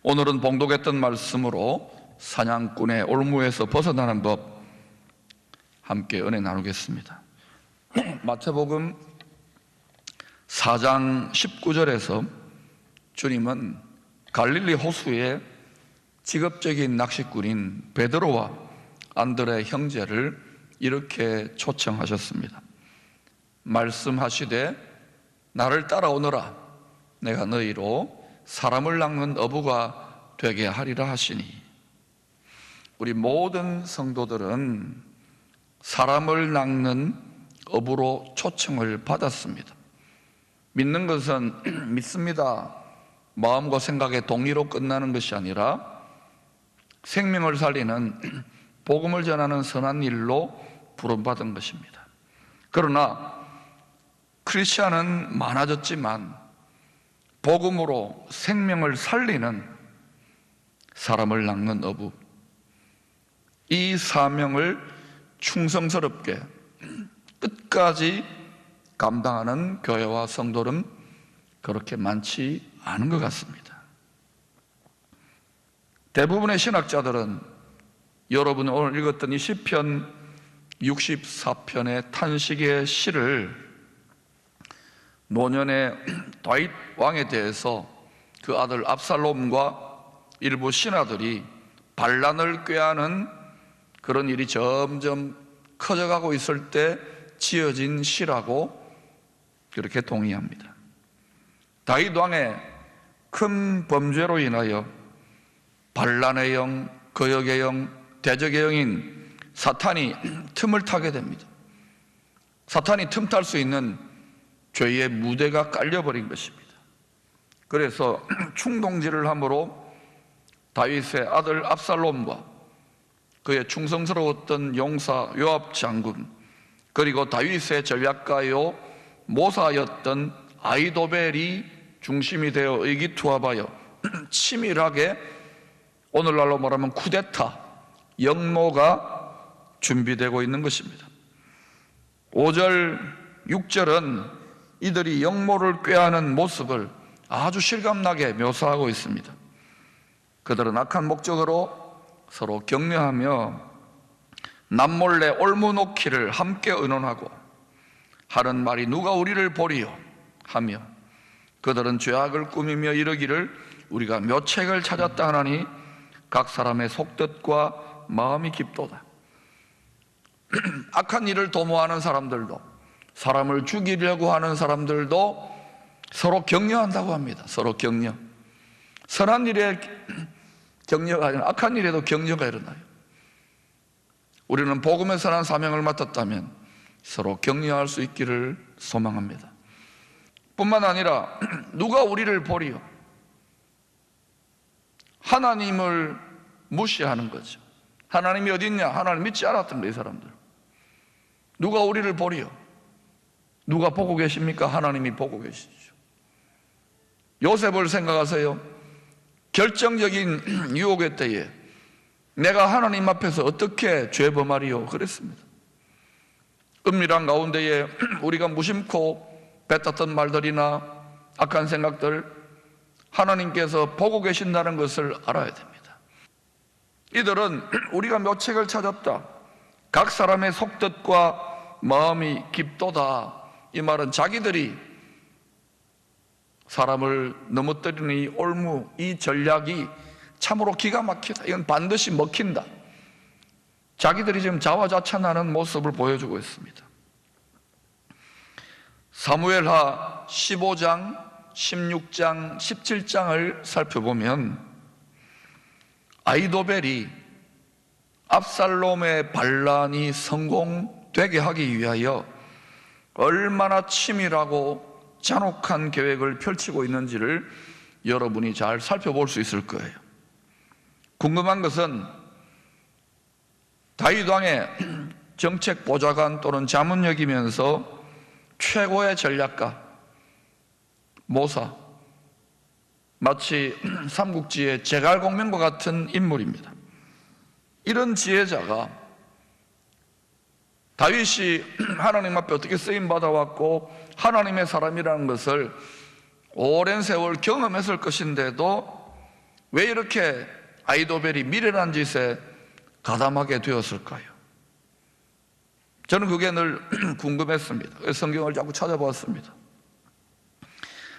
오늘은 봉독했던 말씀으로 사냥꾼의 올무에서 벗어나는 법 함께 은혜 나누겠습니다. 마태복음 4장 19절에서 주님은 갈릴리 호수에 직업적인 낚시꾼인 베드로와 안드레 형제를 이렇게 초청하셨습니다. 말씀하시되 나를 따라오너라. 내가 너희로 사람을 낚는 어부가 되게 하리라 하시니, 우리 모든 성도들은 사람을 낚는 어부로 초청을 받았습니다. 믿는 것은 믿습니다, 마음과 생각의 동의로 끝나는 것이 아니라 생명을 살리는 복음을 전하는 선한 일로 부름받은 것입니다. 그러나 크리스찬은 많아졌지만 복음으로 생명을 살리는 사람을 낚는 어부, 이 사명을 충성스럽게 끝까지 감당하는 교회와 성도는 그렇게 많지 않은 것 같습니다. 대부분의 신학자들은 여러분이 오늘 읽었던 이 시편 64편의 탄식의 시를 노년의 다윗 왕에 대해서 그 아들 압살롬과 일부 신하들이 반란을 꾀하는 그런 일이 점점 커져가고 있을 때 지어진 시라고 그렇게 동의합니다. 다윗 왕의 큰 범죄로 인하여 반란의 영, 거역의 영, 대적의 영인 사탄이 틈을 타게 됩니다. 사탄이 틈탈 수 있는 죄의 무대가 깔려버린 것입니다. 그래서 충동질을 함으로 다윗의 아들 압살롬과 그의 충성스러웠던 용사 요압 장군, 그리고 다윗의 전략가요 모사였던 아히도벨이 중심이 되어 의기투합하여 치밀하게, 오늘날로 말하면 쿠데타, 역모가 준비되고 있는 것입니다. 5절, 6절은 이들이 역모를 꾀하는 모습을 아주 실감나게 묘사하고 있습니다. 그들은 악한 목적으로 서로 격려하며 남몰래 올무놓기를 함께 의논하고 하는 말이 누가 우리를 보리요 하며, 그들은 죄악을 꾸미며 이르기를 우리가 묘책을 찾았다 하나니 각 사람의 속뜻과 마음이 깊도다. 악한 일을 도모하는 사람들도, 사람을 죽이려고 하는 사람들도 서로 격려한다고 합니다. 서로 격려. 선한 일에 격려가 아니라 악한 일에도 격려가 일어나요. 우리는 복음의 선한 사명을 맡았다면 서로 격려할 수 있기를 소망합니다. 뿐만 아니라 누가 우리를 보리요, 하나님을 무시하는 거죠. 하나님이 어디 있냐? 하나님 믿지 않았던 거예요, 이 사람들. 누가 우리를 보리요? 누가 보고 계십니까? 하나님이 보고 계시죠. 요셉을 생각하세요. 결정적인 유혹의 때에 내가 하나님 앞에서 어떻게 죄범하리요? 그랬습니다. 은밀한 가운데에 우리가 무심코 뱉었던 말들이나 악한 생각들, 하나님께서 보고 계신다는 것을 알아야 됩니다. 이들은 우리가 묘책을 찾았다, 각 사람의 속뜻과 마음이 깊도다, 이 말은 자기들이 사람을 넘어뜨리는 이 올무, 이 전략이 참으로 기가 막히다, 이건 반드시 먹힌다, 자기들이 지금 자화자찬하는 모습을 보여주고 있습니다. 사무엘하 15장, 16장, 17장을 살펴보면 아히도벨이 압살롬의 반란이 성공되게 하기 위하여 얼마나 치밀하고 잔혹한 계획을 펼치고 있는지를 여러분이 잘 살펴볼 수 있을 거예요. 궁금한 것은 다윗 왕의 정책 보좌관 또는 자문역이면서 최고의 전략가, 모사, 마치 삼국지의 제갈공명과 같은 인물입니다. 이런 지혜자가 다윗이 하나님 앞에 어떻게 쓰임받아왔고 하나님의 사람이라는 것을 오랜 세월 경험했을 것인데도 왜 이렇게 아히도벨이 미련한 짓에 가담하게 되었을까요? 저는 그게 늘 궁금했습니다. 그래서 성경을 자꾸 찾아보았습니다.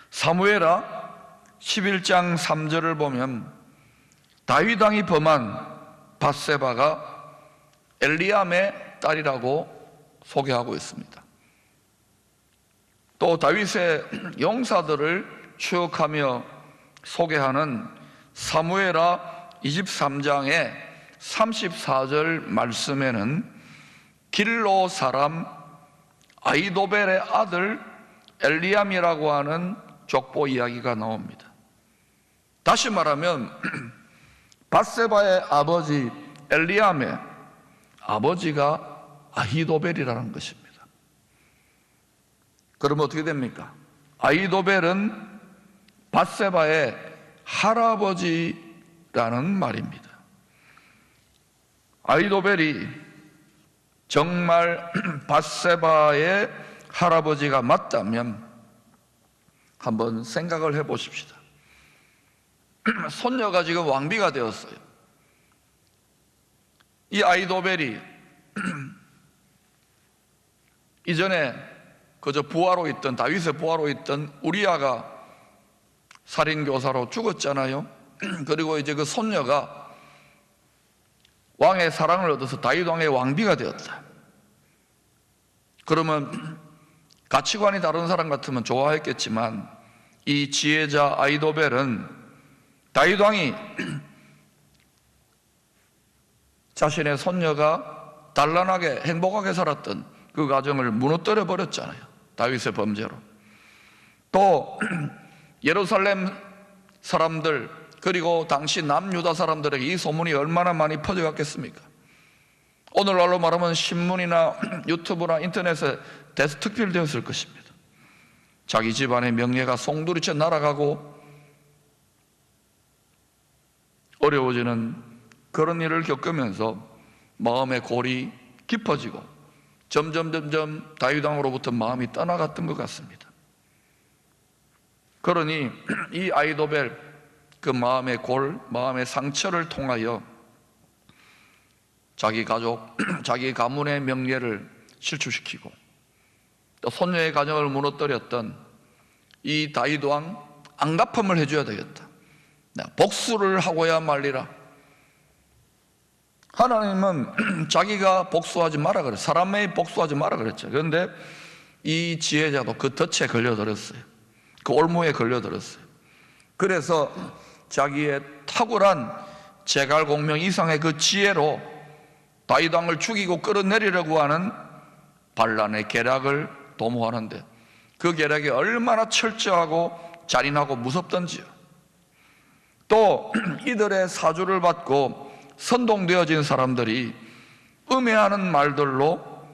사무엘하 11장 3절을 보면 다윗 왕이 범한 밧세바가 엘리암의 딸이라고 소개하고 있습니다. 또 다윗의 용사들을 추억하며 소개하는 사무엘하 23장의 34절 말씀에는 길로 사람 아히도벨의 아들 엘리암이라고 하는 족보 이야기가 나옵니다. 다시 말하면 밧세바의 아버지 엘리암의 아버지가 아히도벨이라는 것입니다. 그럼 어떻게 됩니까? 아히도벨은 밧세바의 할아버지라는 말입니다. 아히도벨이 정말 밧세바의 할아버지가 맞다면 한번 생각을 해보십시다. 손녀가 지금 왕비가 되었어요. 이 아히도벨이 이전에 그저 부하로 있던, 다윗의 부하로 있던 우리아가 살인교사로 죽었잖아요. 그리고 이제 그 손녀가 왕의 사랑을 얻어서 다윗 왕의 왕비가 되었다. 그러면 가치관이 다른 사람 같으면 좋아했겠지만 이 지혜자 아히도벨은 다윗 왕이 자신의 손녀가 단란하게 행복하게 살았던 그 가정을 무너뜨려 버렸잖아요. 다윗의 범죄로. 또 예루살렘 사람들 그리고 당시 남유다 사람들에게 이 소문이 얼마나 많이 퍼져갔겠습니까? 오늘날로 말하면 신문이나 유튜브나 인터넷에 대스특필 되었을 것입니다. 자기 집안의 명예가 송두리째 날아가고 어려워지는 그런 일을 겪으면서 마음의 골이 깊어지고 점점 다윗 왕으로부터 마음이 떠나갔던 것 같습니다. 그러니 이 아히도벨 그 마음의 골, 마음의 상처를 통하여 자기 가족, 자기 가문의 명예를 실추시키고 또 손녀의 가정을 무너뜨렸던 이 다윗 왕 안갚음을 해줘야 되겠다. 복수를 하고야 말리라. 하나님은 자기가 복수하지 마라 그랬어요. 사람의 복수하지 마라 그랬죠. 그런데 이 지혜자도 그 덫에 걸려들었어요. 그 올무에 걸려들었어요. 그래서 자기의 탁월한 제갈공명 이상의 그 지혜로 다윗 왕을 죽이고 끌어내리려고 하는 반란의 계략을 도모하는데 그 계략이 얼마나 철저하고 잔인하고 무섭던지요. 또 이들의 사주를 받고 선동되어진 사람들이 음해하는 말들로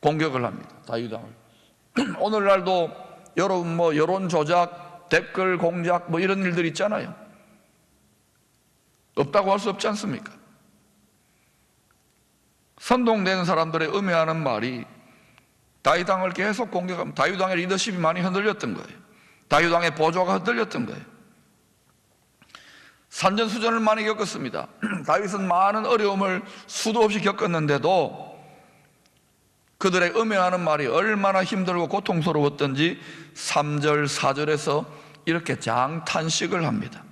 공격을 합니다. 다윗 왕을. 오늘날도 여러분 여론 조작, 댓글 공작 이런 일들 있잖아요. 없다고 할 수 없지 않습니까? 선동되는 사람들의 음해하는 말이 다윗 왕을 계속 공격하면 다윗 왕의 리더십이 많이 흔들렸던 거예요. 다윗 왕의 보조가 흔들렸던 거예요. 산전수전을 많이 겪었습니다. 다윗은 많은 어려움을 수도 없이 겪었는데도 그들의 음해하는 말이 얼마나 힘들고 고통스러웠던지 3절, 4절에서 이렇게 장탄식을 합니다.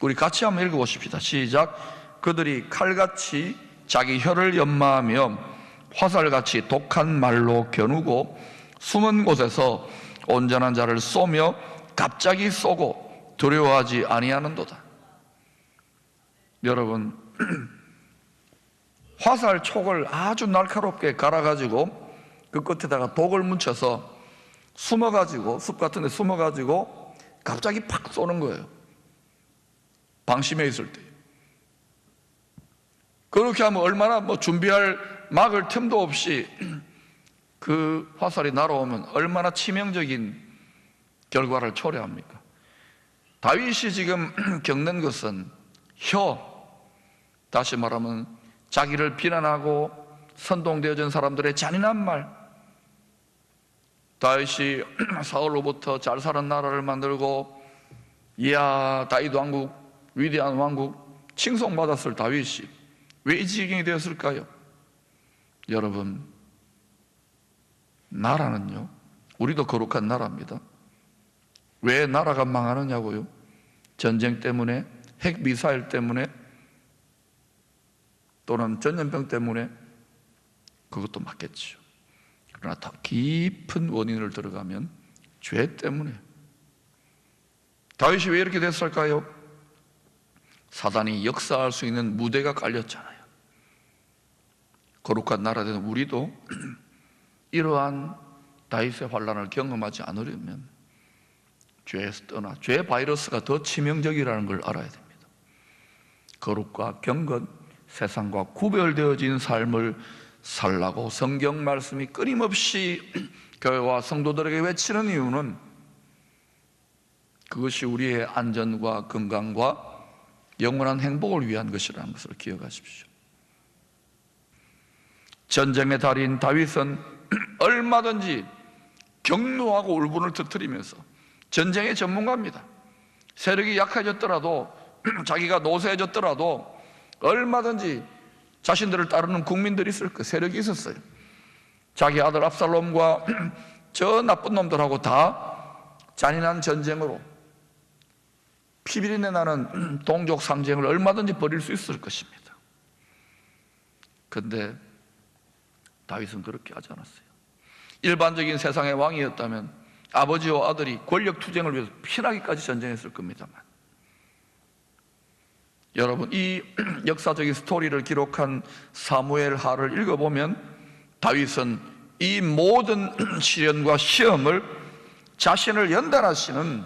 우리 같이 한번 읽어보십시다. 시작. 그들이 칼같이 자기 혀를 연마하며 화살같이 독한 말로 겨누고 숨은 곳에서 온전한 자를 쏘며 갑자기 쏘고 두려워하지 아니하는도다. 여러분, 화살 촉을 아주 날카롭게 갈아가지고 그 끝에다가 독을 묻혀서 숨어가지고 숲 같은 데 숨어가지고 갑자기 팍 쏘는 거예요. 방심해 있을 때. 그렇게 하면 얼마나 준비할 막을 틈도 없이 그 화살이 날아오면 얼마나 치명적인 결과를 초래합니까? 다윗이 지금 겪는 것은 다시 말하면 자기를 비난하고 선동되어진 사람들의 잔인한 말. 다윗이 사울로부터 잘 사는 나라를 만들고 이야, 다윗 왕국, 위대한 왕국, 칭송받았을 다윗이 왜 이 지경이 되었을까요? 여러분, 나라는요, 우리도 거룩한 나라입니다. 왜 나라가 망하느냐고요? 전쟁 때문에, 핵미사일 때문에, 또는 전염병 때문에? 그것도 맞겠죠. 그러나 더 깊은 원인을 들어가면 죄 때문에. 다윗이 왜 이렇게 됐을까요? 사단이 역사할 수 있는 무대가 깔렸잖아요. 거룩한 나라 된 우리도 이러한 다윗의 환란을 경험하지 않으려면 죄에서 떠나, 죄 바이러스가 더 치명적이라는 걸 알아야 됩니다. 거룩과 경건, 세상과 구별되어진 삶을 살라고 성경 말씀이 끊임없이 교회와 성도들에게 외치는 이유는 그것이 우리의 안전과 건강과 영원한 행복을 위한 것이라는 것을 기억하십시오. 전쟁의 달인 다윗은 얼마든지 격노하고 울분을 터뜨리면서 전쟁의 전문가입니다. 세력이 약해졌더라도, 자기가 노쇠해졌더라도 얼마든지 자신들을 따르는 국민들이 있을 거예요. 세력이 있었어요. 자기 아들 압살롬과 저 나쁜 놈들하고 다 잔인한 전쟁으로 피비린내 나는 동족 상쟁을 얼마든지 벌일 수 있을 것입니다. 그런데 다윗은 그렇게 하지 않았어요. 일반적인 세상의 왕이었다면 아버지와 아들이 권력 투쟁을 위해서 피나기까지 전쟁했을 겁니다만, 여러분, 이 역사적인 스토리를 기록한 사무엘하를 읽어보면 다윗은 이 모든 시련과 시험을 자신을 연단하시는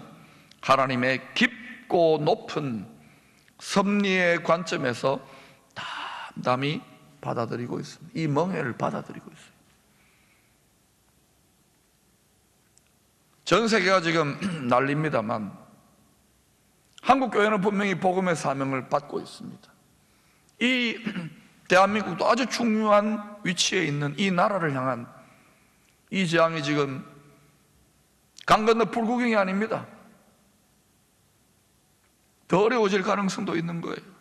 하나님의 깊고 높은 섭리의 관점에서 담담히 받아들이고 있습니다. 이 멍해를 받아들이고 있어요. 전 세계가 지금 난립니다만 한국교회는 분명히 복음의 사명을 받고 있습니다. 이 대한민국도 아주 중요한 위치에 있는 이 나라를 향한 이 재앙이 지금 강 건너 불구경이 아닙니다. 더 어려워질 가능성도 있는 거예요.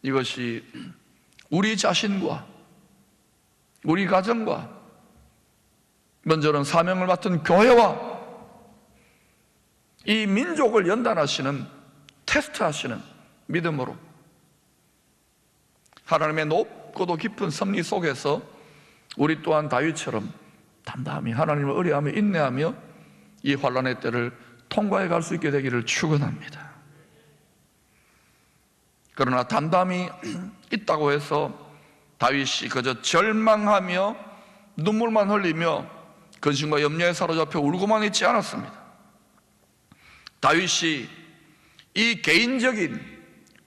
이것이 우리 자신과 우리 가정과 먼저는 사명을 맡은 교회와 이 민족을 연단하시는, 테스트하시는 믿음으로 하나님의 높고도 깊은 섭리 속에서 우리 또한 다윗처럼 담담히 하나님을 의뢰하며 인내하며 이 환난의 때를 통과해 갈 수 있게 되기를 축원합니다. 그러나 담담히 있다고 해서 다윗이 그저 절망하며 눈물만 흘리며 근심과 염려에 사로잡혀 울고만 있지 않았습니다. 다윗이 이 개인적인,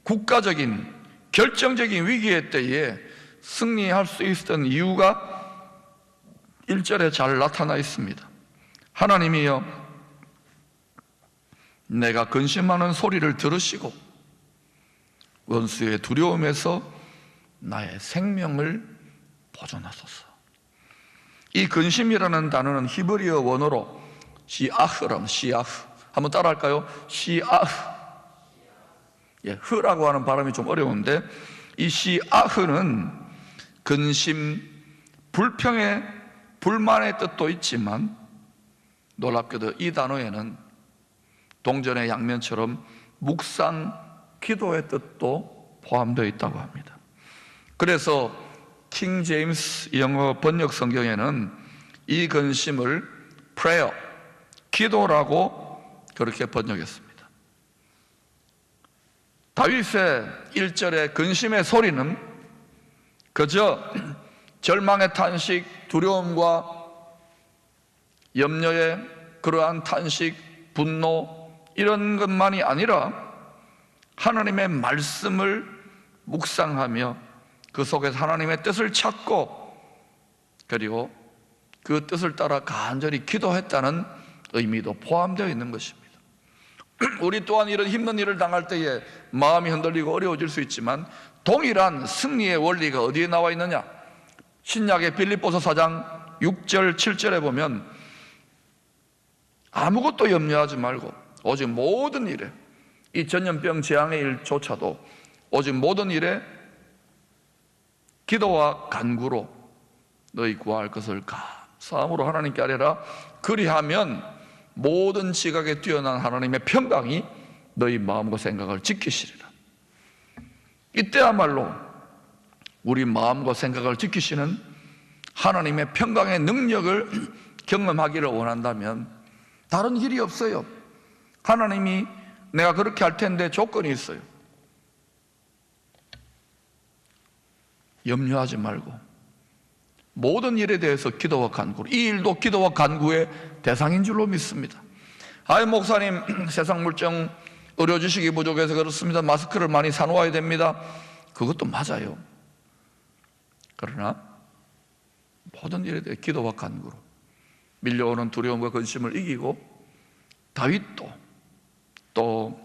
국가적인, 결정적인 위기의 때에 승리할 수 있었던 이유가 1절에 잘 나타나 있습니다. 하나님이여, 내가 근심하는 소리를 들으시고 원수의 두려움에서 나의 생명을 보존하소서. 이 근심이라는 단어는 히브리어 원어로 시아흐람, 시아흐. 한번 따라할까요? 시아흐. 예, 흐라고 하는 발음이 좀 어려운데 이 시아흐는 근심, 불평의, 불만의 뜻도 있지만 놀랍게도 이 단어에는 동전의 양면처럼 묵상, 기도의 뜻도 포함되어 있다고 합니다. 그래서 킹 제임스 영어 번역 성경에는 이 근심을 prayer, 기도라고 그렇게 번역했습니다. 다윗의 1절의 근심의 소리는 그저 절망의 탄식, 두려움과 염려의 그러한 탄식, 분노 이런 것만이 아니라 하나님의 말씀을 묵상하며 그 속에서 하나님의 뜻을 찾고 그리고 그 뜻을 따라 간절히 기도했다는 의미도 포함되어 있는 것입니다. 우리 또한 이런 힘든 일을 당할 때에 마음이 흔들리고 어려워질 수 있지만 동일한 승리의 원리가 어디에 나와 있느냐? 신약의 빌립보서 4장 6절 7절에 보면 아무것도 염려하지 말고 오직 모든 일에, 이 전염병 재앙의 일조차도 오직 모든 일에 기도와 간구로 너희 구할 것을 감사함으로 하나님께 아뢰라. 그리하면 모든 지각에 뛰어난 하나님의 평강이 너희 마음과 생각을 지키시리라. 이때야말로 우리 마음과 생각을 지키시는 하나님의 평강의 능력을 경험하기를 원한다면 다른 길이 없어요. 하나님이 내가 그렇게 할 텐데 조건이 있어요. 염려하지 말고 모든 일에 대해서 기도와 간구로, 이 일도 기도와 간구의 대상인 줄로 믿습니다. 아이 목사님, 세상 물정 의료 지식이 부족해서 그렇습니다. 마스크를 많이 사놓아야 됩니다. 그것도 맞아요. 그러나 모든 일에 대해 기도와 간구로 밀려오는 두려움과 근심을 이기고 다윗도 또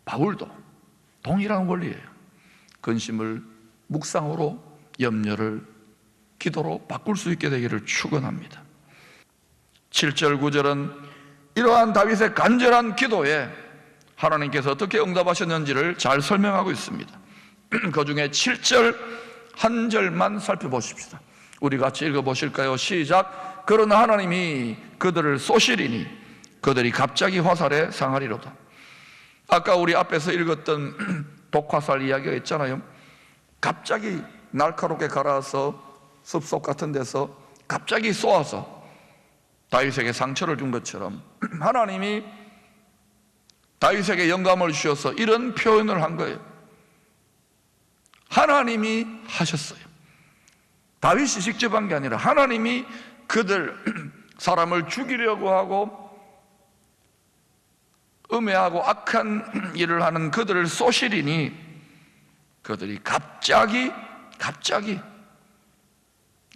바울도 동일한 원리예요. 근심을 묵상으로, 염려를 기도로 바꿀 수 있게 되기를 축원합니다. 7절 9절은 이러한 다윗의 간절한 기도에 하나님께서 어떻게 응답하셨는지를 잘 설명하고 있습니다. 그 중에 7절 한 절만 살펴보십시다. 우리 같이 읽어보실까요? 시작. 그러나 하나님이 그들을 쏘시리니 그들이 갑자기 화살에 상하리로다. 아까 우리 앞에서 읽었던 독화살 이야기가 있잖아요. 갑자기 날카롭게 갈아서 숲속 같은 데서 갑자기 쏘아서 다윗에게 상처를 준 것처럼 하나님이 다윗에게 영감을 주셔서 이런 표현을 한 거예요. 하나님이 하셨어요. 다윗이 직접 한 게 아니라 하나님이 그들 사람을 죽이려고 하고 음해하고 악한 일을 하는 그들을 쏘시리니 그들이 갑자기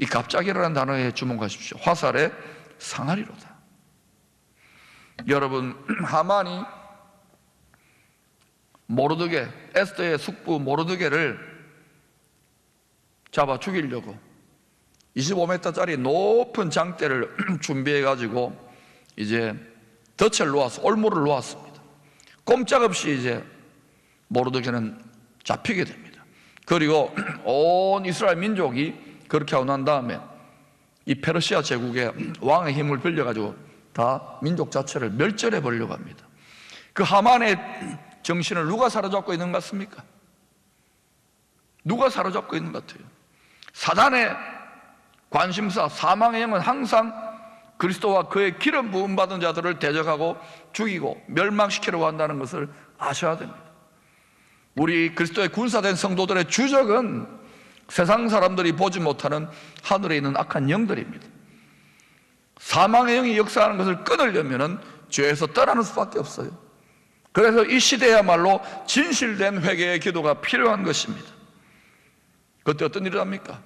이 갑자기라는 단어에 주목하십시오. 화살에 상하리로다. 여러분, 하만이 모르드게, 에스더의 숙부 모르드게를 잡아 죽이려고 25m짜리 높은 장대를 준비해가지고 이제 덫을 놓아서 올무를 놓았습니다. 꼼짝없이 이제 모르드게는 잡히게 됩니다. 그리고 온 이스라엘 민족이 그렇게 하고 난 다음에 이 페르시아 제국의 왕의 힘을 빌려가지고 다 민족 자체를 멸절해 버리려고 합니다. 그 하만의 정신을 누가 사로잡고 있는 것 같습니까? 누가 사로잡고 있는 것 같아요? 사단의 관심사, 사망의 영은 항상 그리스도와 그의 기름 부음 받은 자들을 대적하고 죽이고 멸망시키려고 한다는 것을 아셔야 됩니다. 우리 그리스도의 군사된 성도들의 주적은 세상 사람들이 보지 못하는 하늘에 있는 악한 영들입니다. 사망의 영이 역사하는 것을 끊으려면 죄에서 떠나는 수밖에 없어요. 그래서 이 시대야말로 진실된 회개의 기도가 필요한 것입니다. 그때 어떤 일이 납니까?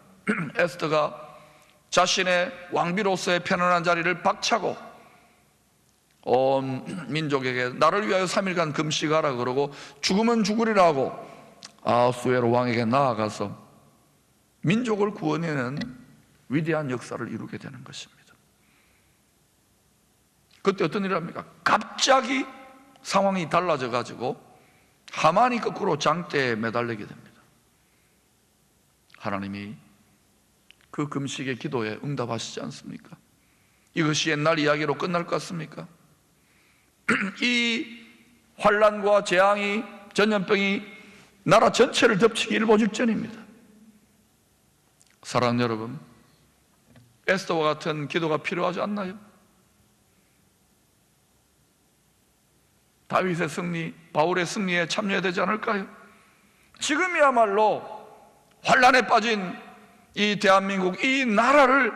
에스더가 자신의 왕비로서의 편안한 자리를 박차고 온 민족에게 나를 위하여 3일간 금식하라 그러고 죽으면 죽으리라고 아하수에로 왕에게 나아가서 민족을 구원해내는 위대한 역사를 이루게 되는 것입니다. 그때 어떤 일이 납니까? 갑자기 상황이 달라져 가지고 하만이 거꾸로 장대에 매달리게 됩니다. 하나님이 그 금식의 기도에 응답하시지 않습니까? 이것이 옛날 이야기로 끝날 것 같습니까? 이 환난과 재앙이, 전염병이 나라 전체를 덮치기 일보 직전입니다. 사랑하는 여러분, 에스더와 같은 기도가 필요하지 않나요? 다윗의 승리, 바울의 승리에 참여해야 되지 않을까요? 지금이야말로 환난에 빠진 이 대한민국, 이 나라를,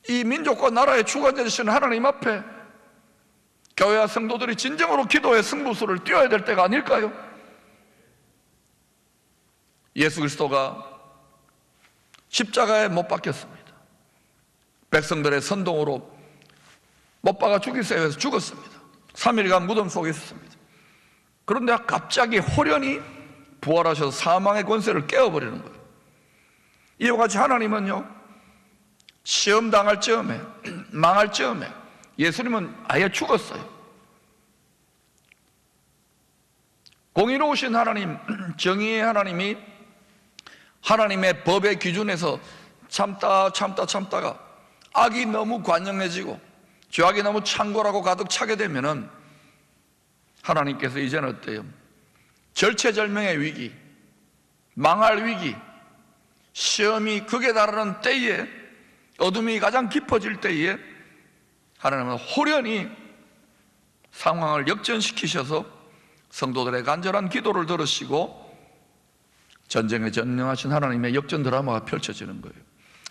이 민족과 나라의 주관자 되시는 하나님 앞에 교회와 성도들이 진정으로 기도의 승부수를 띄워야 될 때가 아닐까요? 예수 그리스도가 십자가에 못 박혔습니다. 백성들의 선동으로 못 박아 죽이기 위해서 죽었습니다. 3일간 무덤 속에 있었습니다. 그런데 갑자기 호련히 부활하셔서 사망의 권세를 깨어버리는 거예요. 이와 같이 하나님은요, 시험 당할 즈음에, 망할 즈음에 예수님은 아예 죽었어요. 공의로우신 하나님, 정의의 하나님이 하나님의 법의 기준에서 참다가 악이 너무 관영해지고 죄악이 너무 창궐하고 가득 차게 되면은 하나님께서 이제는 어때요? 절체절명의 위기, 망할 위기, 시험이 극에 달하는 때에, 어둠이 가장 깊어질 때에 하나님은 호련히 상황을 역전시키셔서 성도들의 간절한 기도를 들으시고 전쟁에 전능하신 하나님의 역전 드라마가 펼쳐지는 거예요.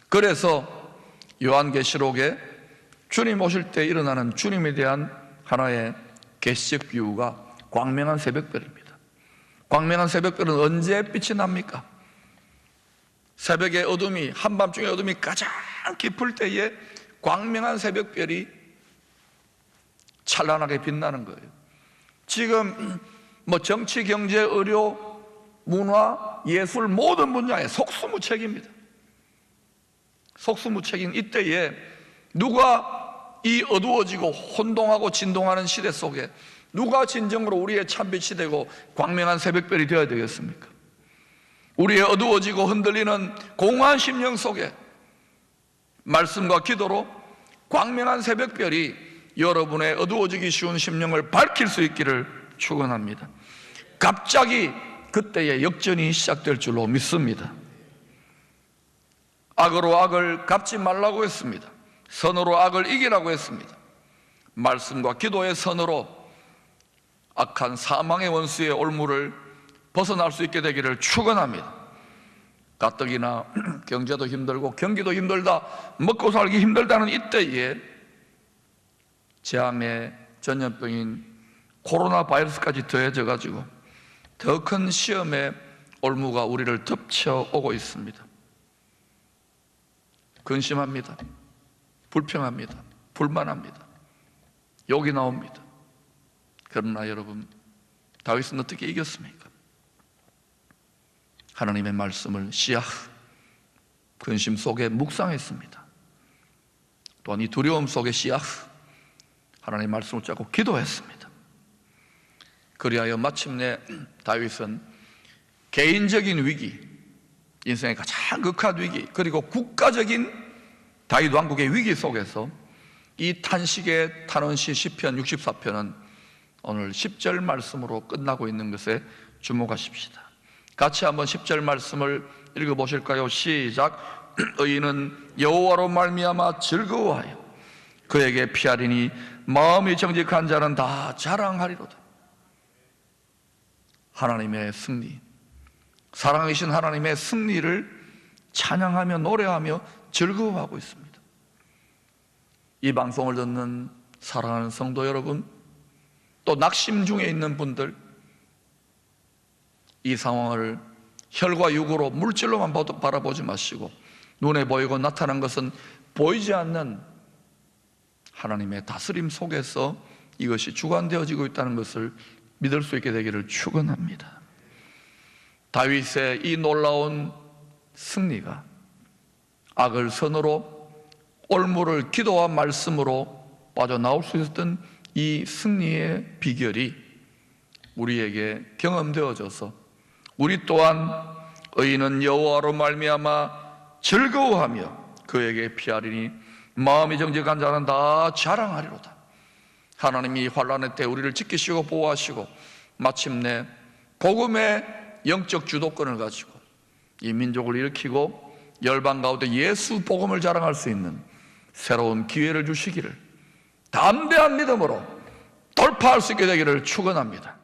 그래서 요한계시록에 주님 오실 때 일어나는 주님에 대한 하나의 계시적 비유가 광명한 새벽별입니다. 광명한 새벽별은 언제 빛이 납니까? 새벽의 어둠이, 한밤중의 어둠이 가장 깊을 때에 광명한 새벽별이 찬란하게 빛나는 거예요. 지금 정치, 경제, 의료, 문화, 예술 모든 분야에 속수무책입니다. 속수무책인 이때에 누가 이 어두워지고 혼동하고 진동하는 시대 속에 누가 진정으로 우리의 참빛이 되고 광명한 새벽별이 되어야 되겠습니까? 우리의 어두워지고 흔들리는 공허한 심령 속에 말씀과 기도로 광명한 새벽별이 여러분의 어두워지기 쉬운 심령을 밝힐 수 있기를 축원합니다. 갑자기 그때의 역전이 시작될 줄로 믿습니다. 악으로 악을 갚지 말라고 했습니다. 선으로 악을 이기라고 했습니다. 말씀과 기도의 선으로 악한 사망의 원수의 올무를 벗어날 수 있게 되기를 축원합니다. 가뜩이나 경제도 힘들고 경기도 힘들다, 먹고 살기 힘들다는 이때에 재앙의 전염병인 코로나 바이러스까지 더해져 가지고 더 큰 시험의 올무가 우리를 덮쳐오고 있습니다. 근심합니다. 불평합니다. 불만합니다. 욕이 나옵니다. 그러나 여러분, 다윗은 어떻게 이겼습니까? 하나님의 말씀을 시야흐, 근심 속에 묵상했습니다. 또한 이 두려움 속에 시야흐, 하나님의 말씀을 잡고 기도했습니다. 그리하여 마침내 다윗은 개인적인 위기, 인생의 가장 극한 위기, 그리고 국가적인 다윗 왕국의 위기 속에서 이 탄식의 탄원시 시편 64편은 오늘 10절 말씀으로 끝나고 있는 것에 주목하십시다. 같이 한번 10절 말씀을 읽어보실까요? 시작. 의인은 여호와로 말미암아 즐거워하여 그에게 피하리니 마음이 정직한 자는 다 자랑하리로다. 하나님의 승리, 사랑이신 하나님의 승리를 찬양하며 노래하며 즐거워하고 있습니다. 이 방송을 듣는 사랑하는 성도 여러분, 또 낙심 중에 있는 분들, 이 상황을 혈과 육으로 물질로만 바라보지 마시고 눈에 보이고 나타난 것은 보이지 않는 하나님의 다스림 속에서 이것이 주관되어지고 있다는 것을 믿을 수 있게 되기를 축원합니다. 다윗의 이 놀라운 승리가 악을 선으로, 올무를 기도와 말씀으로 빠져나올 수 있었던 이 승리의 비결이 우리에게 경험되어져서 우리 또한 의인은 여호와로 말미암아 즐거워하며 그에게 피하리니 마음이 정직한 자는 다 자랑하리로다. 하나님이 환난의 때 우리를 지키시고 보호하시고 마침내 복음의 영적 주도권을 가지고 이 민족을 일으키고 열방 가운데 예수 복음을 자랑할 수 있는 새로운 기회를 주시기를 담대한 믿음으로 돌파할 수 있게 되기를 축원합니다.